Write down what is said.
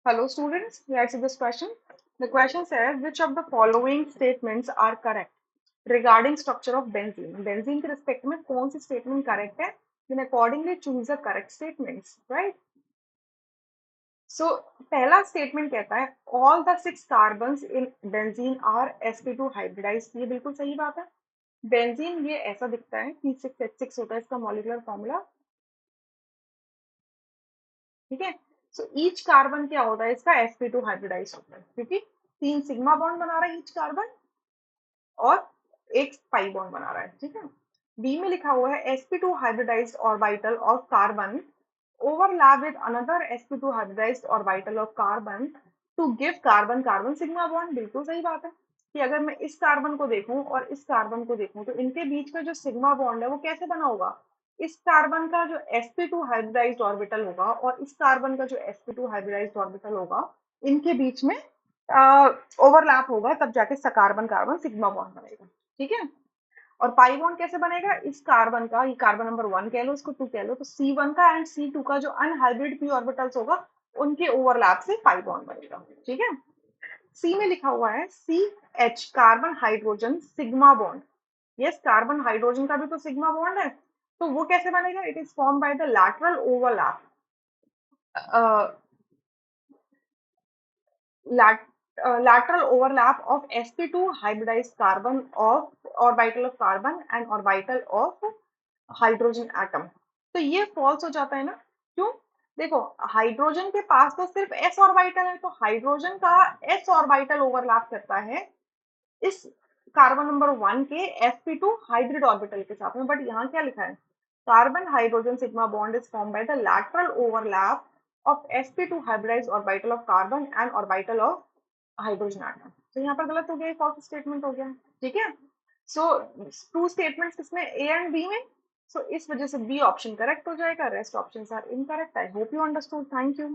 Hello students, let's see this question. The question says which of the following statements are correct regarding structure of benzene. Benzene के respect में कौन सी statement correct है? Then accordingly choose the correct statements, right? So पहला statement कहता है all the 6 carbons in benzene are sp2 hybridized. ये बिल्कुल सही बात है. बेंजीन ये ऐसा दिखता है कि 6H6 होता है इसका मॉलिक्यूलर फॉर्मूला. ठीक है. सो ईच कार्बन क्या होता है इसका sp2 हाइब्रिडाइज होता है क्योंकि 3 सिग्मा बॉन्ड बना रहा है ईच कार्बन और एक पाई बॉन्ड बना रहा है. ठीक है. बी में लिखा हुआ है sp2 hybridized orbital of carbon overlap with another sp2 hybridized orbital of carbon to give carbon carbon sigma bond. बिल्कुल सही बात है कि अगर मैं इस कार्बन को देखूं और इस कार्बन को देखूं तो इनके बीच का जो सिग्मा बॉन्ड है वो कैसे बना होगा. इस कार्बन का जो sp2 हाइब्रिडाइज्ड ऑर्बिटल होगा और इस कार्बन का जो sp2 हाइब्रिडाइज्ड ऑर्बिटल होगा इनके बीच में ओवरलैप होगा तब जाके कार्बन कार्बन सिग्मा बॉन्ड बनेगा. ठीक है. और पाई बॉन्ड कैसे बनेगा. इस कार्बन का ये कार्बन नंबर 1 कह लो इसको 2 कह लो तो C1 का एंड C2 का जो अनहाइब्रिड p ऑर्बिटल्स होगा उनके ओवरलैप से पाई बॉन्ड बनेगा. ठीक है. सी में लिखा हुआ है CH carbon hydrogen sigma bond. Yes carbon hydrogen का भी तो सिग्मा बॉन्ड है तो वो कैसे बनेगा. It is form by the lateral overlap lateral overlap of sp2 hybridized carbon of orbital of carbon and orbital of hydrogen atom. तो ये फॉल्स हो जाता है ना. क्यों. देखो हाइड्रोजन के पास तो सिर्फ s ऑर्बिटल है तो हाइड्रोजन का s ऑर्बिटल ओवरलैप करता है इस कार्बन नंबर 1 के sp2 हाइब्रिड ऑर्बिटल के साथ में. बट यहाँ क्या लिखा है carbon hydrogen sigma bond is form by the lateral overlap of sp2 hybridized orbital of carbon and orbital of hydrogen atom. तो यहाँ पर गलत हो गया फॉल्स स्टेटमेंट हो गया. ठीक है. सो 2 स्टेटमेंट्स किसमें ए एंड बी में. सो इस वजह से बी ऑप्शन करेक्ट हो जाएगा. Rest options are incorrect. I hope you understood. Thank you.